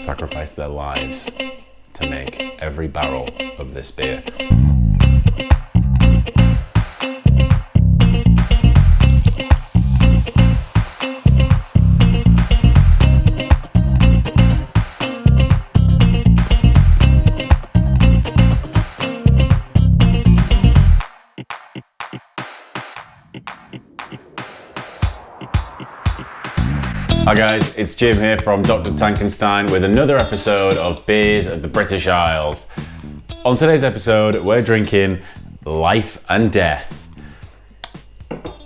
sacrificed their lives to make every barrel of this beer. Hi guys, it's Jim here from Dr. Tankenstein with another episode of Beers of the British Isles. On today's episode, we're drinking Life and Death.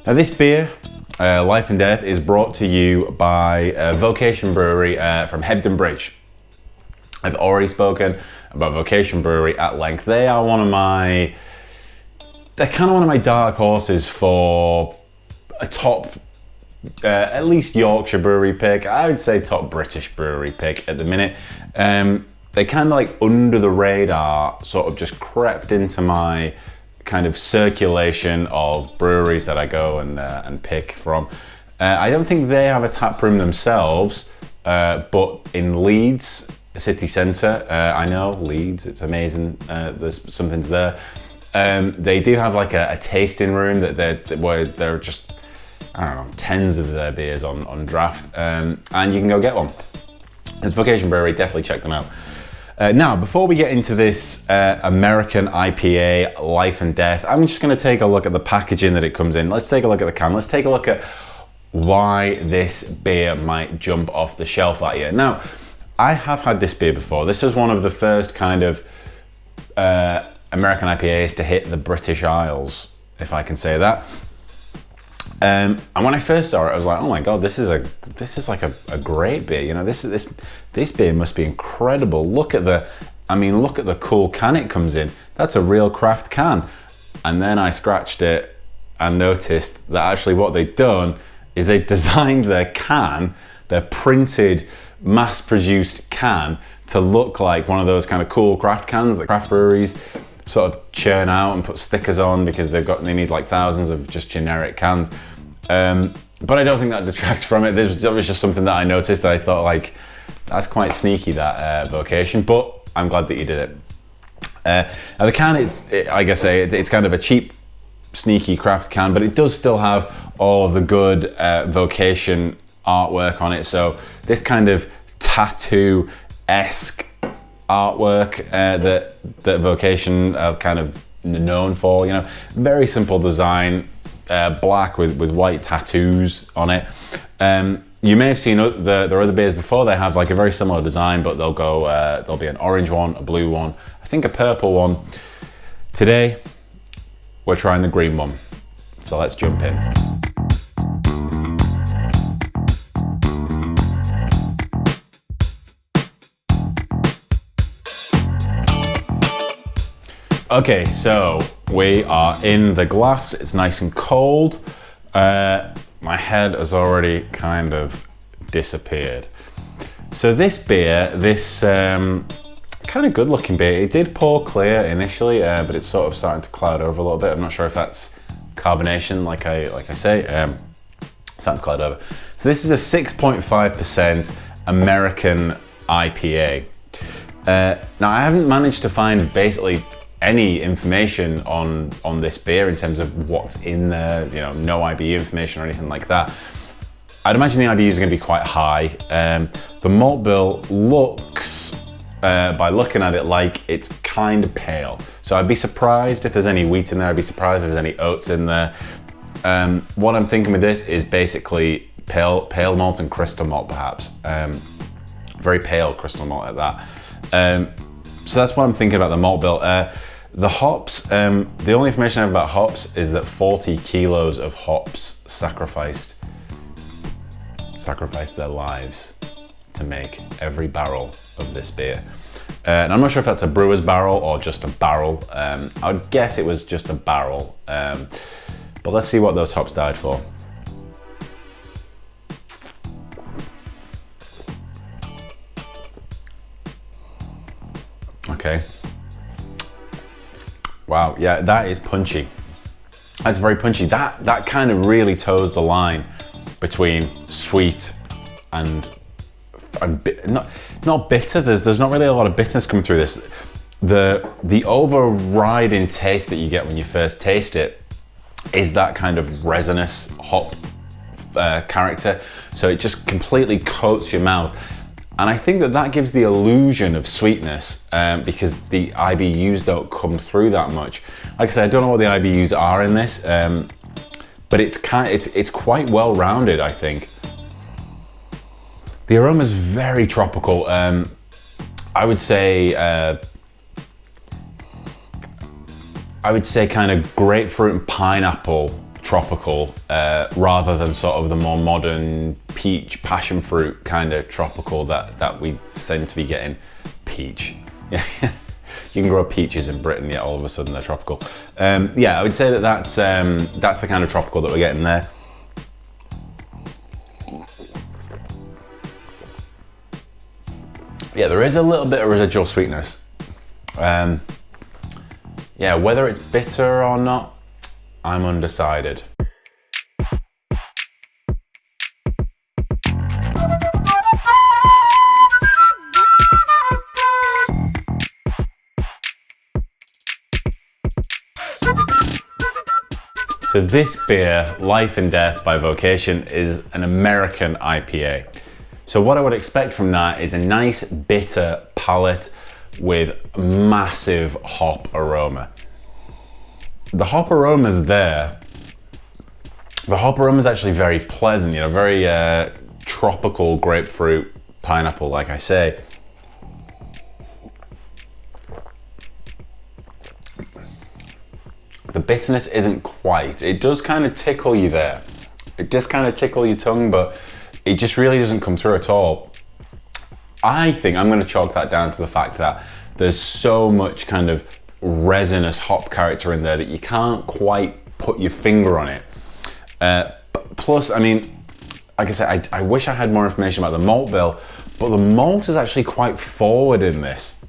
Now this beer, Life and Death, is brought to you by Vocation Brewery from Hebden Bridge. I've already spoken about Vocation Brewery at length. They're kind of one of my dark horses for a top at least Yorkshire brewery pick. I would say top British brewery pick at the minute. They kind of like under the radar sort of just crept into my kind of circulation of breweries that I go and pick from. I don't think they have a tap room themselves, but in Leeds city centre, I know Leeds, it's amazing, there's something's there. They do have like a tasting room where they're just, I don't know, tens of their beers on draft, and you can go get one. It's Vocation Brewery, definitely check them out. Now, before we get into this American IPA, Life and Death, I'm just going to take a look at the packaging that it comes in. Let's take a look at the can. Let's take a look at why this beer might jump off the shelf at you. Now, I have had this beer before. This was one of the first kind of American IPAs to hit the British Isles, if I can say that. And when I first saw it, I was like, "Oh my god, this is like a great beer." You know, this beer must be incredible. Look at the cool can it comes in. That's a real craft can. And then I scratched it and noticed that actually what they'd done is they designed their printed, mass-produced can to look like one of those kind of cool craft cans that craft breweries sort of churn out and put stickers on because they need like thousands of just generic cans. But I don't think that detracts from it. That was just something that I noticed that I thought, like, that's quite sneaky, that Vocation, but I'm glad that you did it. Now the can, it's kind of a cheap, sneaky craft can, but it does still have all of the good Vocation artwork on it. So this kind of tattoo-esque artwork that Vocation are kind of known for, you know, very simple design, black with white tattoos on it. You may have seen their other beers before. They have like a very similar design, but there'll be an orange one, a blue one, I think a purple one. Today, we're trying the green one. So let's jump in. Okay, so we are in the glass. It's nice and cold. My head has already kind of disappeared. So this beer, this kind of good looking beer, it did pour clear initially, but it's sort of starting to cloud over a little bit. I'm not sure if that's carbonation, like I say, starting to cloud over. So this is a 6.5% American IPA. Now I haven't managed to find basically any information on this beer in terms of what's in there, you know, no IBU information or anything like that. I'd imagine the IBUs are going to be quite high. The malt bill looks, by looking at it, like it's kind of pale. So I'd be surprised if there's any wheat in there. I'd be surprised if there's any oats in there. What I'm thinking with this is basically pale malt and crystal malt, perhaps. Very pale crystal malt at that. So that's what I'm thinking about the malt bill. The hops, the only information I have about hops is that 40 kilos of hops sacrificed their lives to make every barrel of this beer. And I'm not sure if that's a brewer's barrel or just a barrel. I would guess it was just a barrel. But let's see what those hops died for. Okay. Wow, yeah, that is punchy. That's very punchy. That kind of really toes the line between sweet and not bitter. There's not really a lot of bitterness coming through this. The overriding taste that you get when you first taste it is that kind of resinous hop character. So it just completely coats your mouth. And I think that gives the illusion of sweetness because the IBUs don't come through that much. Like I said, I don't know what the IBUs are in this, but it's quite well rounded, I think. The aroma is very tropical. I would say kind of grapefruit and pineapple tropical, rather than sort of the more modern peach, passion fruit kind of tropical that we tend to be getting. Peach. Yeah, you can grow peaches in Britain, yet all of a sudden they're tropical. Yeah, I would say that's the kind of tropical that we're getting there. Yeah, there is a little bit of residual sweetness. Yeah, whether it's bitter or not, I'm undecided. So this beer, Life and Death by Vocation, is an American IPA. So what I would expect from that is a nice bitter palate with massive hop aroma. The hop aroma is there. The hop aroma is actually very pleasant, you know, very tropical grapefruit, pineapple, like I say. The bitterness isn't quite. It does kind of tickle you there. It does kind of tickle your tongue, but it just really doesn't come through at all. I think I'm going to chalk that down to the fact that there's so much kind of resinous hop character in there that you can't quite put your finger on it. Plus, I mean, like I said, I wish I had more information about the malt bill, but the malt is actually quite forward in this.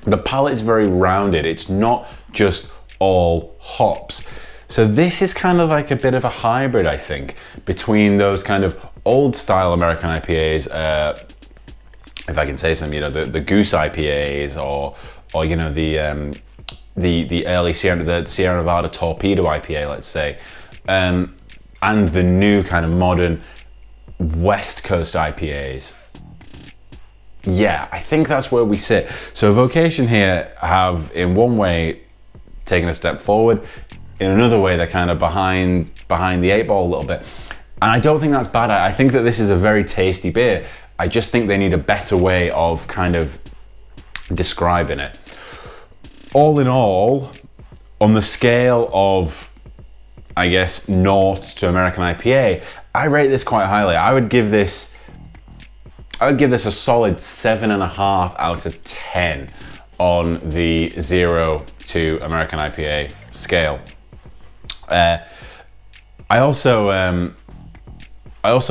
The palate is very rounded. It's not just all hops. So this is kind of like a bit of a hybrid, I think, between those kind of old style American IPAs, if I can say something, you know, the Goose IPAs, or you know, the early Sierra Nevada Torpedo IPA, let's say, and the new kind of modern West Coast IPAs. Yeah, I think that's where we sit. So Vocation here have, in one way, taken a step forward. In another way, they're kind of behind the eight ball a little bit. And I don't think that's bad. I think that this is a very tasty beer. I just think they need a better way of kind of describing it. All in all, on the scale of, I guess, naught to American IPA, I rate this quite highly. I would give this a solid 7.5 out of 10 on the 0 to American IPA scale. I also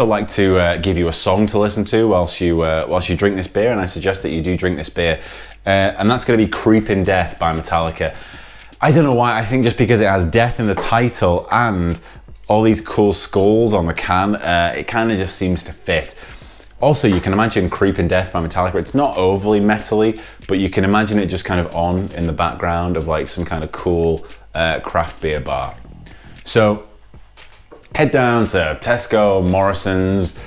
like to give you a song to listen to whilst you drink this beer, and I suggest that you do drink this beer, and that's going to be "Creeping Death" by Metallica. I don't know why. I think just because it has death in the title and all these cool skulls on the can, it kind of just seems to fit. Also, you can imagine "Creeping Death" by Metallica. It's not overly metally, but you can imagine it just kind of on in the background of like some kind of cool craft beer bar. So head down to Tesco, Morrison's,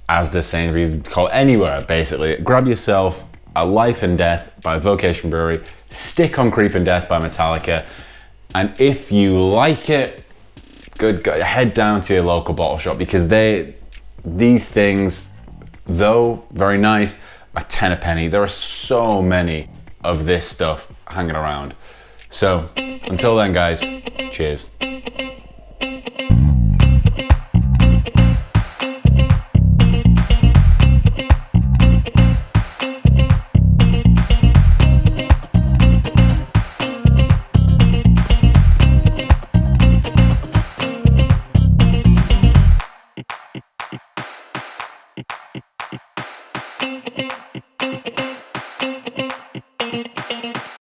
Asda, Sainsbury's, call it anywhere basically. Grab yourself a Life and Death by Vocation Brewery, stick on Creeping Death by Metallica, and if you like it, good, head down to your local bottle shop, because these things, though very nice, are 10 a penny. There are so many of this stuff hanging around. So until then, guys, cheers.